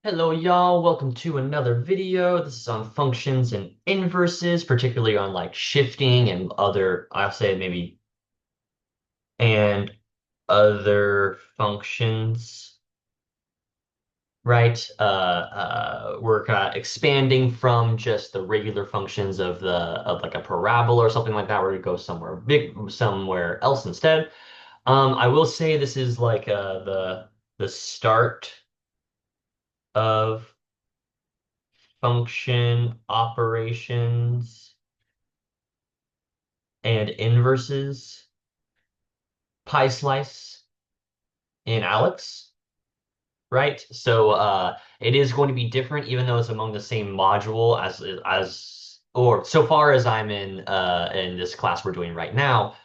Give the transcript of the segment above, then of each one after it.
Hello, y'all. Welcome to another video. This is on functions and inverses, particularly on like shifting and other, I'll say maybe, and other functions, right? We're kind of expanding from just the regular functions of like a parabola or something like that. We're gonna go somewhere big, somewhere else instead. I will say this is like the start of function operations and inverses pi slice in Alex, right? So it is going to be different, even though it's among the same module as or so far as I'm in this class we're doing right now.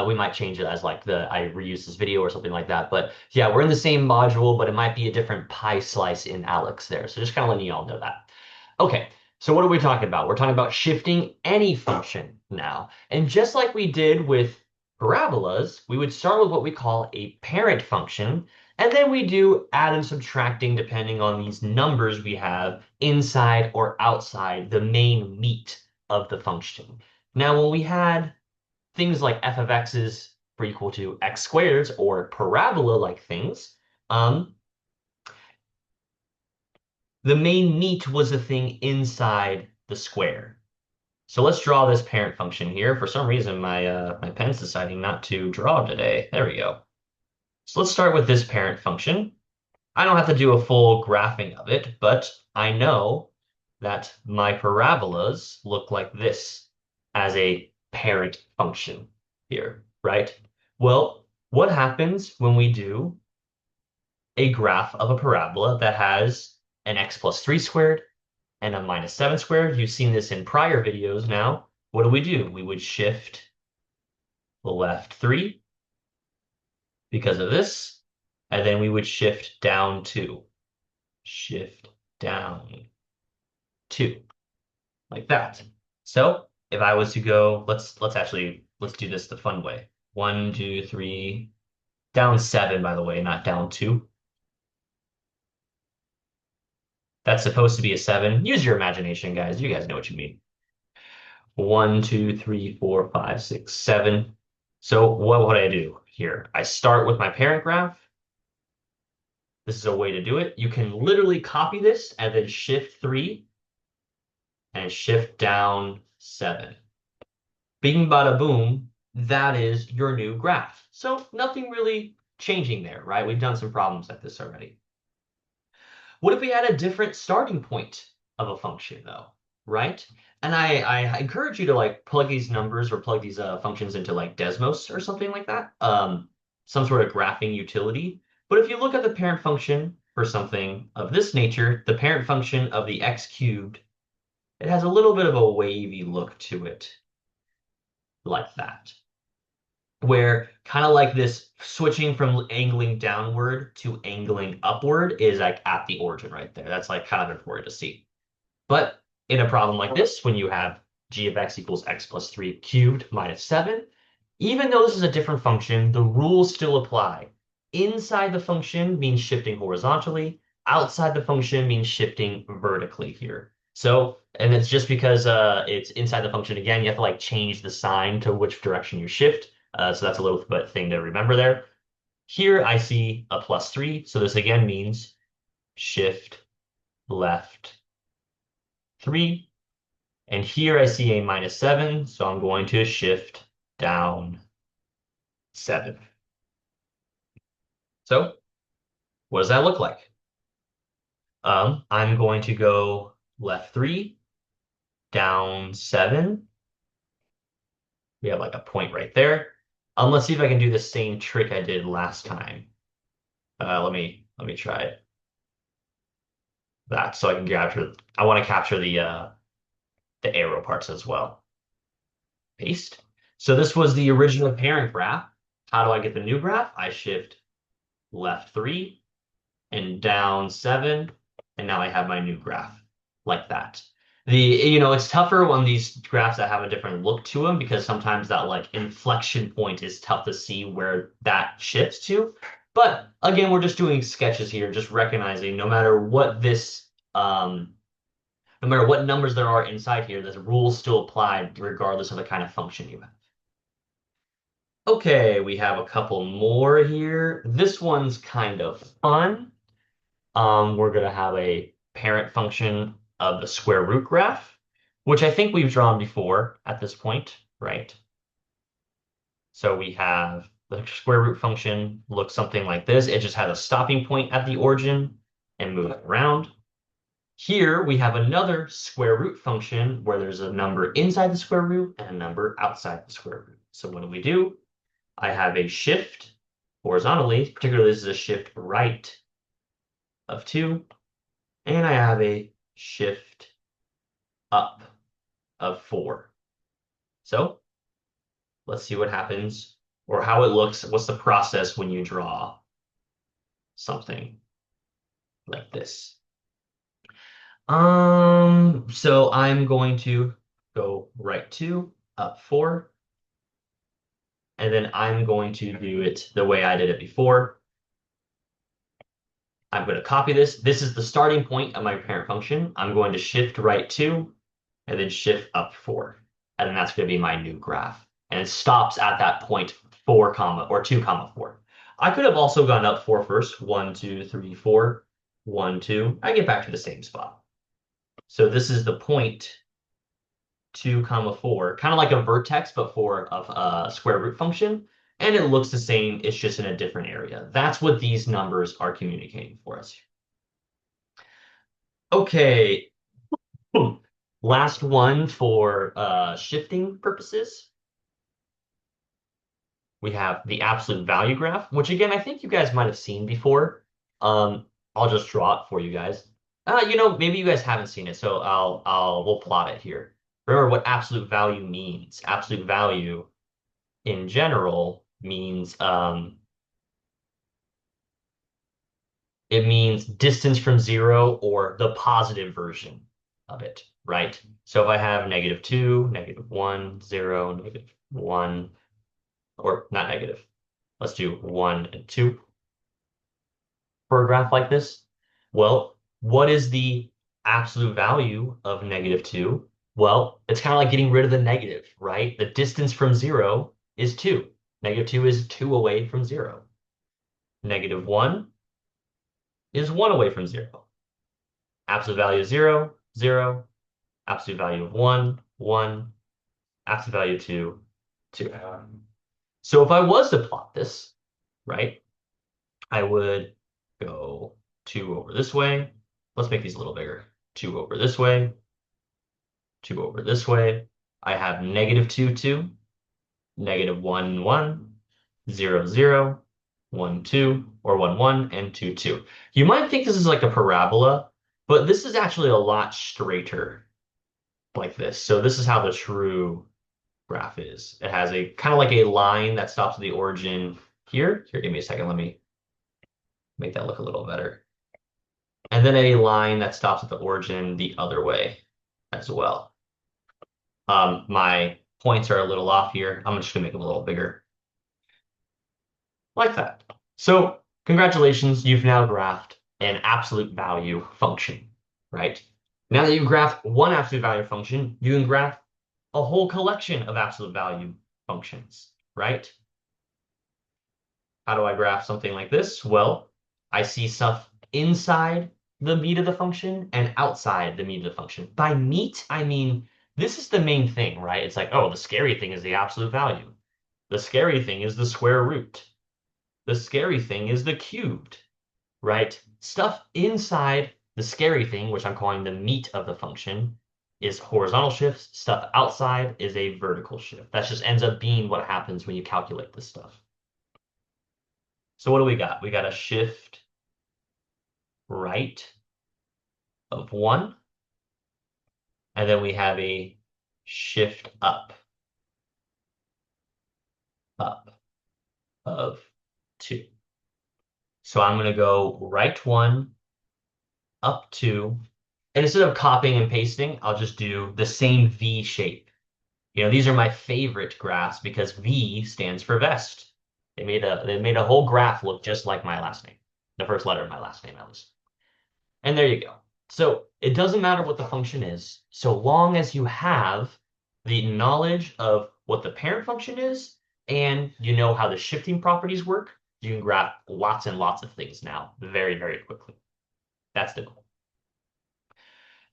We might change it as like the I reuse this video or something like that. But yeah, we're in the same module, but it might be a different pi slice in Alex there. So just kind of letting you all know that. Okay, so what are we talking about? We're talking about shifting any function now. And just like we did with parabolas, we would start with what we call a parent function, and then we do add and subtracting depending on these numbers we have inside or outside the main meat of the function. Now, when we had things like f of x is equal to x squared or parabola-like things, um, the main meat was the thing inside the square. So let's draw this parent function here. For some reason, my pen's deciding not to draw today. There we go. So let's start with this parent function. I don't have to do a full graphing of it, but I know that my parabolas look like this as a parent function here, right? Well, what happens when we do a graph of a parabola that has an x plus 3 squared and a minus 7 squared? You've seen this in prior videos now. What do? We would shift left 3 because of this, and then we would shift down 2. Shift down 2, like that. So if I was to go, let's do this the fun way. 1, 2, 3, down 7, by the way, not down 2. That's supposed to be a 7. Use your imagination, guys. You guys know what you mean. 1, 2, 3, 4, 5, 6, 7. So what would I do here? I start with my parent graph. This is a way to do it. You can literally copy this and then shift 3 and shift down 7. Bing bada boom, that is your new graph. So nothing really changing there, right? We've done some problems like this already. What if we had a different starting point of a function though, right? And I encourage you to like plug these numbers or plug these functions into like Desmos or something like that, some sort of graphing utility. But if you look at the parent function for something of this nature, the parent function of the x cubed, it has a little bit of a wavy look to it, like that, where kind of like this switching from angling downward to angling upward is like at the origin right there. That's like kind of important to see. But in a problem like this, when you have g of x equals x plus 3 cubed minus 7, even though this is a different function, the rules still apply. Inside the function means shifting horizontally. Outside the function means shifting vertically here. So, and it's just because it's inside the function again, you have to like change the sign to which direction you shift. So that's a little bit thing to remember there. Here I see a plus 3. So this again means shift left 3. And here I see a minus 7. So I'm going to shift down 7. So what does that look like? I'm going to go left 3, down 7. We have like a point right there. Let's see if I can do the same trick I did last time. Let me try that so I can capture. I want to capture the arrow parts as well. Paste. So this was the original parent graph. How do I get the new graph? I shift left 3 and down 7, and now I have my new graph like that. It's tougher on these graphs that have a different look to them because sometimes that like inflection point is tough to see where that shifts to. But again, we're just doing sketches here, just recognizing no matter what this, no matter what numbers there are inside here, the rules still apply regardless of the kind of function you have. Okay, we have a couple more here. This one's kind of fun. We're going to have a parent function of the square root graph, which I think we've drawn before at this point, right? So we have the square root function looks something like this. It just has a stopping point at the origin and moves around. Here we have another square root function where there's a number inside the square root and a number outside the square root. So what do? I have a shift horizontally, particularly this is a shift right of 2, and I have a shift up of 4. So let's see what happens or how it looks. What's the process when you draw something like this? So I'm going to go right 2, up 4, and then I'm going to do it the way I did it before. I'm going to copy this. This is the starting point of my parent function. I'm going to shift right 2 and then shift up 4. And then that's going to be my new graph. And it stops at that point 4 comma or 2 comma 4. I could have also gone up 4 first. 1, 2, 3, 4. 1, 2. I get back to the same spot. So this is the point 2 comma 4, kind of like a vertex, but for a square root function. And it looks the same, it's just in a different area. That's what these numbers are communicating for us. Okay, last one for shifting purposes. We have the absolute value graph, which again, I think you guys might have seen before. I'll just draw it for you guys. Maybe you guys haven't seen it, so we'll plot it here. Remember what absolute value means. Absolute value in general means it means distance from 0 or the positive version of it, right? So if I have -2, -1, 0, -1, or not negative, let's do 1 and 2 for a graph like this. Well, what is the absolute value of -2? Well, it's kind of like getting rid of the negative, right? The distance from 0 is 2. -2 is 2 away from 0. -1 is 1 away from 0. Absolute value of 0, 0. Absolute value of 1, 1. Absolute value of 2, 2. So if I was to plot this, right, I would go 2 over this way. Let's make these a little bigger. 2 over this way. 2 over this way. I have -2, 2. -1, 1. 0, 0. 1, 2. Or 1, 1. And 2, 2. You might think this is like a parabola, but this is actually a lot straighter like this. So this is how the true graph is. It has a kind of like a line that stops at the origin here. Here, give me a second. Let me make that look a little better. And then a line that stops at the origin the other way as well. My points are a little off here. I'm just gonna make them a little bigger. Like that. So congratulations, you've now graphed an absolute value function, right? Now that you've graphed one absolute value function, you can graph a whole collection of absolute value functions, right? How do I graph something like this? Well, I see stuff inside the meat of the function and outside the meat of the function. By meat, I mean, this is the main thing, right? It's like, oh, the scary thing is the absolute value. The scary thing is the square root. The scary thing is the cubed, right? Stuff inside the scary thing, which I'm calling the meat of the function, is horizontal shifts. Stuff outside is a vertical shift. That just ends up being what happens when you calculate this stuff. So what do we got? We got a shift right of 1. And then we have a shift up of 2. So I'm going to go right 1, up 2. And instead of copying and pasting, I'll just do the same V shape. These are my favorite graphs because V stands for vest. They made a whole graph look just like my last name, the first letter of my last name at least. And there you go. So it doesn't matter what the function is, so long as you have the knowledge of what the parent function is and you know how the shifting properties work, you can graph lots and lots of things now very, very quickly. That's the goal.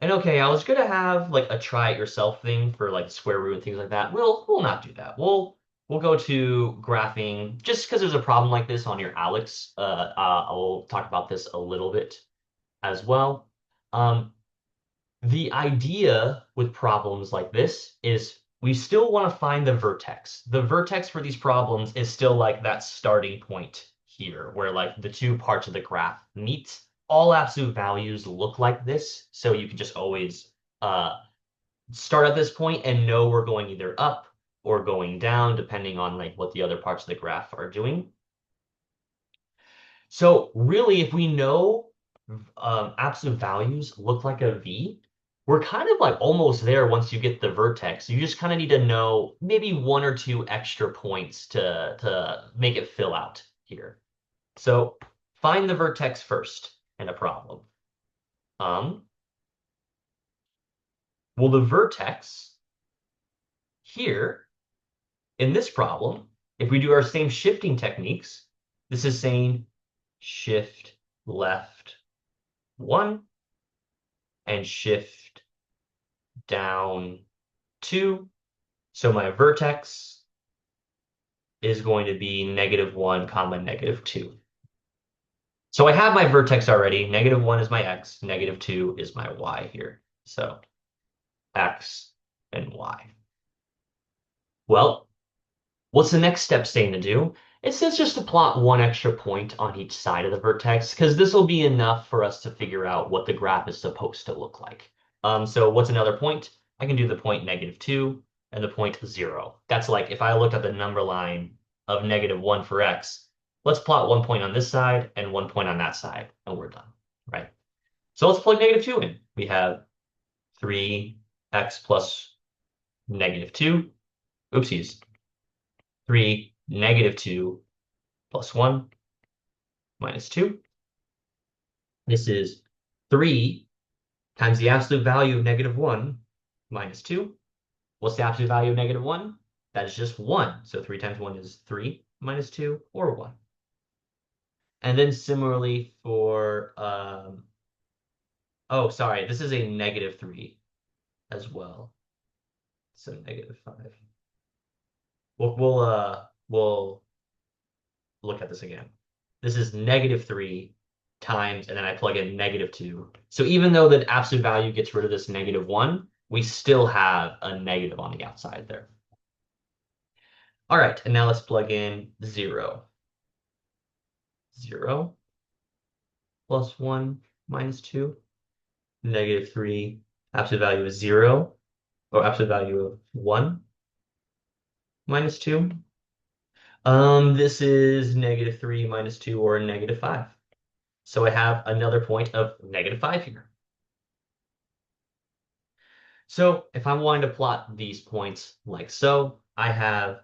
And okay, I was gonna have like a try it yourself thing for like square root and things like that. We'll not do that. We'll go to graphing just because there's a problem like this on your Alex. I'll talk about this a little bit as well. Um, the idea with problems like this is we still want to find the vertex. The vertex for these problems is still like that starting point here, where like the two parts of the graph meet. All absolute values look like this, so you can just always start at this point and know we're going either up or going down, depending on like what the other parts of the graph are doing. So really, if we know absolute values look like a V, we're kind of like almost there once you get the vertex. You just kind of need to know maybe one or two extra points to make it fill out here. So find the vertex first in a problem. Um, well, the vertex here in this problem, if we do our same shifting techniques, this is saying shift left 1 and shift down 2. So my vertex is going to be -1 comma -2. So I have my vertex already. -1 is my x, -2 is my y here. So x and y. Well, what's the next step saying to do? It says just to plot one extra point on each side of the vertex, because this will be enough for us to figure out what the graph is supposed to look like. So what's another point? I can do the point -2 and the point 0. That's like if I looked at the number line of -1 for x, let's plot one point on this side and one point on that side, and we're done, right? So let's plug -2 in. We have 3x plus -2. Oopsies. 3, -2 plus 1 minus 2. This is 3 times the absolute value of -1 minus 2. What's the absolute value of -1? That is just 1. So 3 times 1 is 3 minus 2, or 1. And then similarly for, oh, sorry, this is a -3 as well. So -5. We'll look at this again. This is -3 times, and then I plug in -2. So even though the absolute value gets rid of this -1, we still have a negative on the outside there. All right, and now let's plug in 0. 0 plus 1 minus 2, -3, absolute value is 0, or absolute value of 1 minus 2. This is -3 minus 2, or -5. So I have another point of -5 here. So if I'm wanting to plot these points like so, I have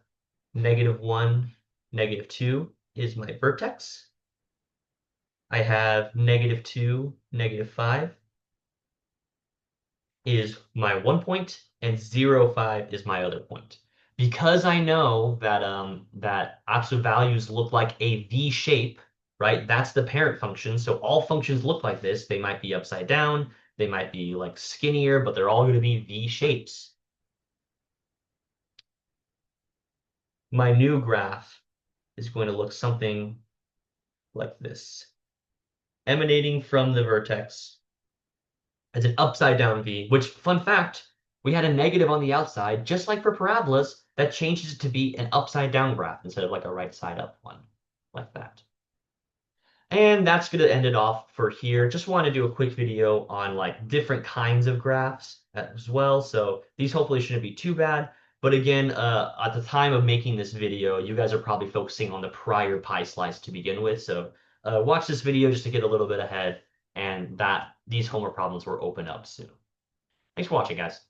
-1, -2 is my vertex. I have -2, -5 is my one point, and 0, 5 is my other point. Because I know that that absolute values look like a V shape, right? That's the parent function. So all functions look like this. They might be upside down, they might be like skinnier, but they're all going to be V shapes. My new graph is going to look something like this. Emanating from the vertex as an upside down V, which, fun fact, we had a negative on the outside, just like for parabolas, that changes it to be an upside down graph instead of like a right side up one, like that. And that's going to end it off for here. Just want to do a quick video on like different kinds of graphs as well. So these hopefully shouldn't be too bad. But again, at the time of making this video, you guys are probably focusing on the prior PySlice to begin with. So watch this video just to get a little bit ahead, and that these homework problems will open up soon. Thanks for watching, guys.